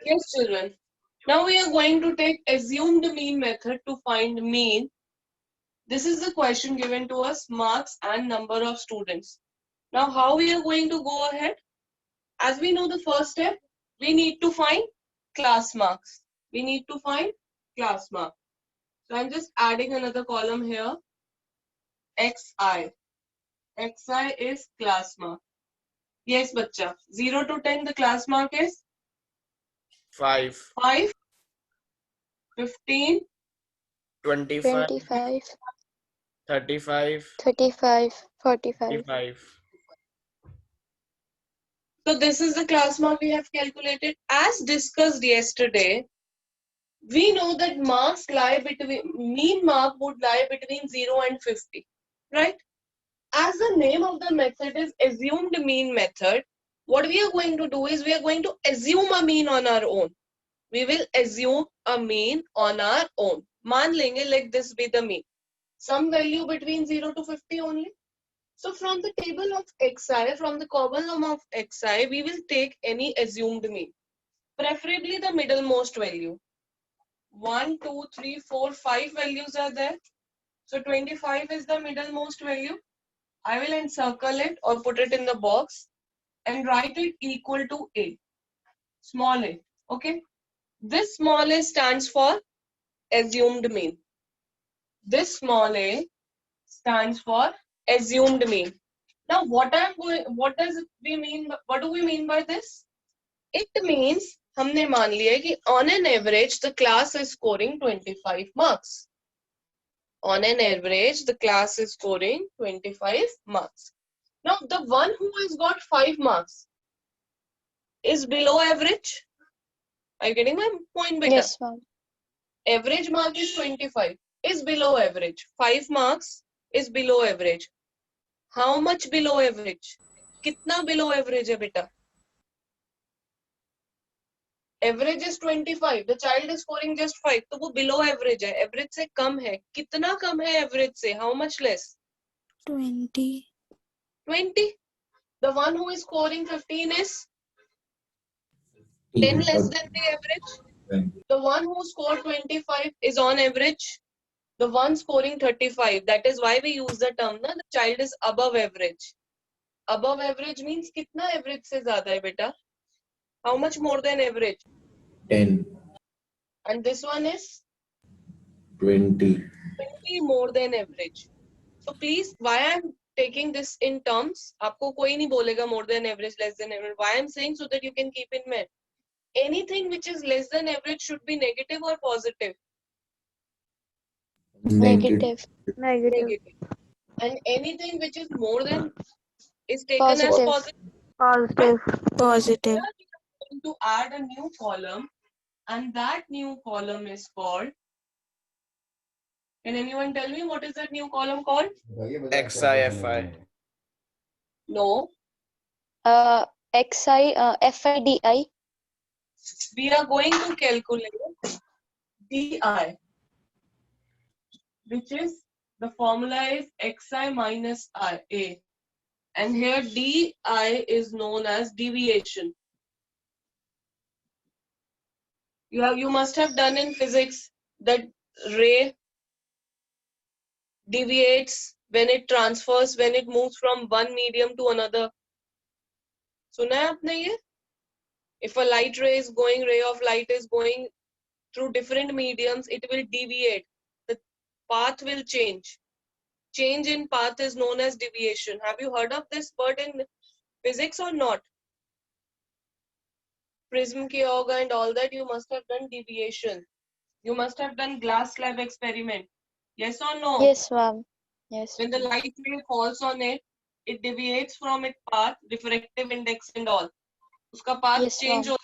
Yes, children. Now we are going to take assumed mean method to find mean. This is the question given to us, marks and number of students. Now how we are going to go ahead? As we know the first step, we need to find class marks. We need to find class mark. So I'm just adding another column here, XI. XI is class mark. Yes, bacha. 0 to 10, the class mark is 5, 5, 15, 25, 25, 35, 35, 45. 55. So this is the class mark we have calculated. As discussed yesterday, we know that marks lie between, mean mark would lie between 0 and 50, right? As the name of the method is assumed mean method, what we are going to do is we are going to assume a mean on our own. We will assume a mean on our own. मान लेंगे, let this be the mean. Some value between 0 to 50 only. So from the table of xi, from the column of xi, we will take any assumed mean. Preferably the middlemost value. 1, 2, 3, 4, 5 values are there. So 25 is the middlemost value. I will encircle it or put it in the box and write it equal to a. Small a. Okay. This small a stands for assumed mean. This small a stands for assumed mean. Now, what do we mean by this? It means हमने मान लिया कि on an average the class is scoring 25 marks. On an average the class is scoring 25 marks. Now, the one who has got 5 marks is below average. Are you getting my point, beta? Yes, ma'am. Average mark is 25. Is below average. 5 marks is below average. How much below average? कितना below average है बेटा? Average is 25. The child is scoring just 5. तो वो below average है. Average से कम है. कितना कम है average से? How much less? 20. 20. The one who is scoring 15 is 10 less than the average. The one who scored 25 is on average. The one scoring 35. That is why we use the term na, the child is above average. Above average means कितना average से ज़्यादा है बेटा? How much more than average? 10, And this one is 20. 20 more than average. So please, why I'm taking this in terms, आपको कोई नहीं बोलेगा more than average, less than average. Why I'm saying so that you can keep in mind. Anything which is less than average should be negative or positive. Negative. Negative. And anything which is more than is taken as Positive. positive. Positive. Here we are going to add a new column, and that new column is called. Can anyone tell me what is that new column called? XIFI. No. XI, FIDI. We are going to calculate DI, which is the formula is XI minus A. And here DI is known as deviation. You must have done in physics that ray deviates when it transfers, when it moves from one medium to another. सुना है आपने ये? If a ray of light is going through different mediums, it will deviate. The path will change. Change in path is known as deviation. Have you heard of this word in physics or not? Prism ki yoga and all that, you must have done deviation. You must have done glass slab experiment. Yes or no? Yes, ma'am. Yes. When the light ray falls on it, it deviates from its path, refractive index and all. Uska path Yes, change ma'am.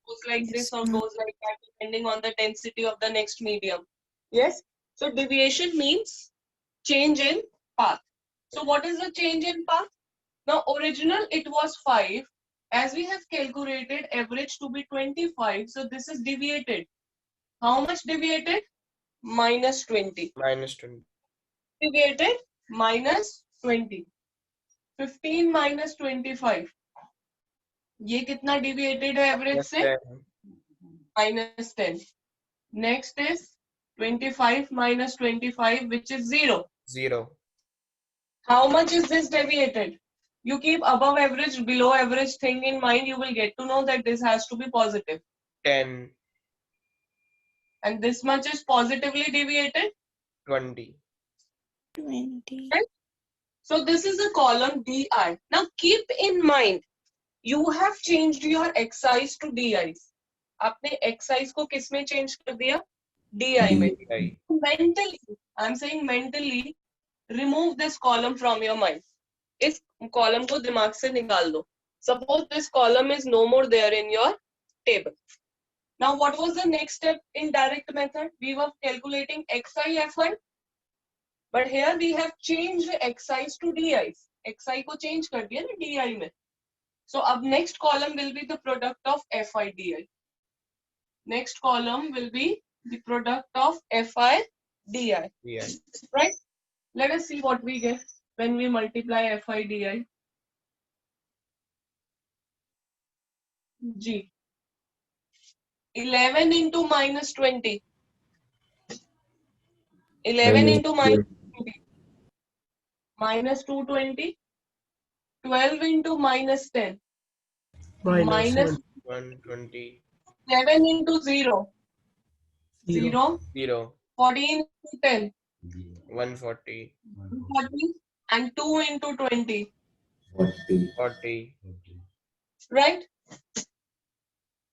goes like Yes, this or ma'am. goes like that, depending on the density of the next medium. Yes? So deviation means change in path. So what is the change in path? Now original it was 5. As we have calculated average to be 25, so this is deviated. How much deviated? Minus 20. Minus 20. Deviated minus 20. 15 minus 25. ये कितना deviated है average Yes, से? 10. minus 10. Next is 25 minus 25, which is 0. 0. How much is this deviated? You keep above average, below average thing in mind, you will get to know that this has to be positive. 10. And this much is positively deviated. 20. 20. Right? So this is a column DI. Now keep in mind, you have changed your XIs to DIs. आपने XIs को किस में change कर दिया? DI में. I. Mentally, I'm saying mentally, remove this column from your mind. इस column को दिमाग से निकाल दो. Suppose this column is no more there in your table. Now, what was the next step in direct method? We were calculating XI, FI. But here we have changed XIs to DIs. XI को change कर दिया ना DI में. So, अब next column will be the product of FI DI. Next column will be the product of FI DI. Yeah. Right? Let us see what we get when we multiply FI DI. G. 11 into minus 20. 11 into minus 20. Minus 220. 12 into minus 10. Minus 120. 7 into 0. 0. 0. 14 into 10. 140. 40. And 2 into 20. 40. 40. Right?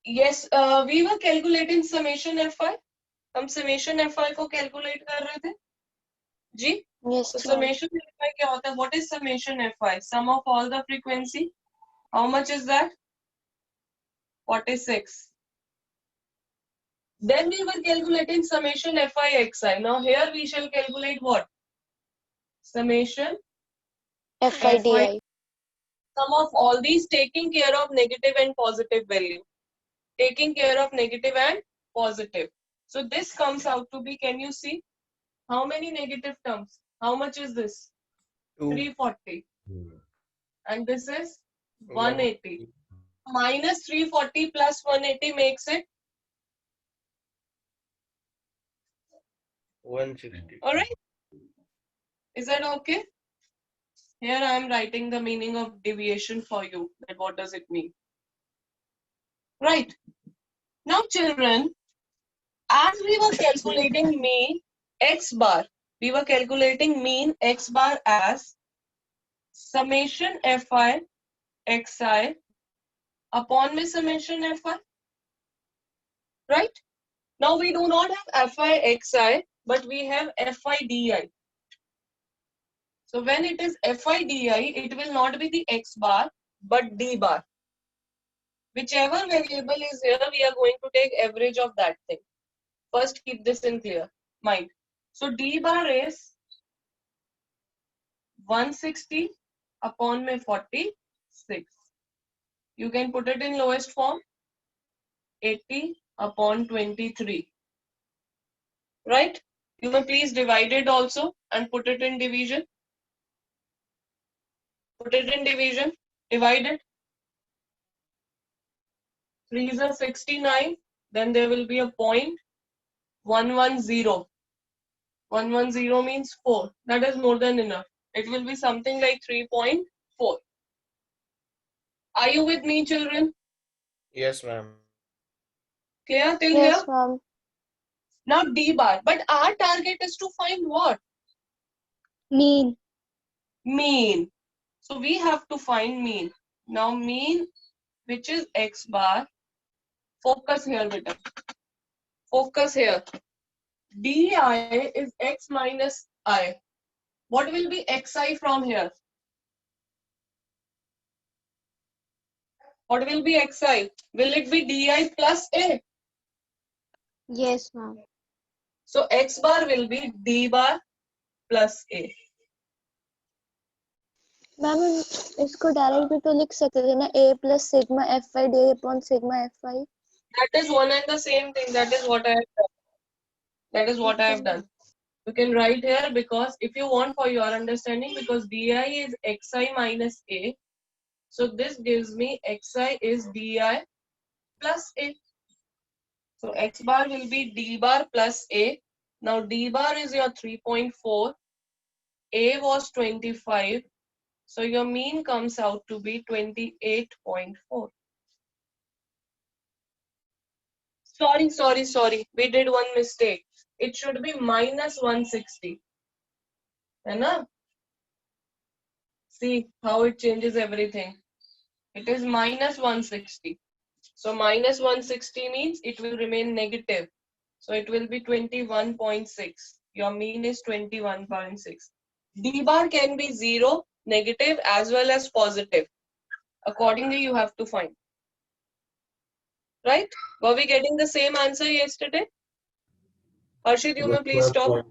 Yes, we were calculating summation FI. हम summation FI को calculate कर रहे थे. जी? Yes, So ma'am. summation FI क्या होता है? What is summation FI? Sum of all the frequency. How much is that? 46. Then we were calculating summation FI XI. Now here we shall calculate what? Summation FIDI. sum of all these taking care of negative and positive value. Taking care of negative and positive. So this comes out to be, can you see? How many negative terms? How much is this? 2. 340. And this is 180. Minus 340 plus 180 makes it 160. alright. Is that okay? Here I am writing the meaning of deviation for you. That what does it mean? Right. Now children, as we were calculating mean x bar, we were calculating mean x bar as summation fi xi upon में summation fi. Right? Now we do not have fi xi, but we have fi di. So when it is fi di, it will not be the x bar, but d bar. Whichever variable is here, we are going to take average of that thing. First, keep this in clear mind. So d bar is 160 upon में 46. You can put it in lowest form. 80 upon 23. Right? You may please divide it also and put it in division. Put it in division. Divide it. 3 is a 69. Then there will be a point. 110. 110 means 4. That is more than enough. It will be something like 3.4. Are you with me, children? Yes, ma'am. Clear till Yes, here? ma'am. Now D bar. But our target is to find what? Mean. Mean. So we have to find mean. Now mean, which is x bar. Focus here, beta. Focus here. Di is x minus I. What will be xi from here? What will be xi? Will it be di plus a? Yes, ma'am. So x bar will be d bar plus a. Ma'am इसको direct भी तो लिख सकते थे ना a plus sigma fi di upon sigma fi. That is one and the same thing. That is what I have done. That is what I have done. You can write here because if you want for your understanding, because di is xi minus a. So this gives me xi is di plus a. So x bar will be d bar plus a. Now d bar is your 3.4. A was 25. So your mean comes out to be 28.4. Sorry. We did one mistake. It should be minus 160. है ना? See how it changes everything. It is minus 160. So minus 160 means it will remain negative. So it will be 21.6. Your mean is 21.6. D bar can be 0, negative as well as positive. Accordingly, you have to find. Right? Were we getting the same answer yesterday? Harshit, you may please stop.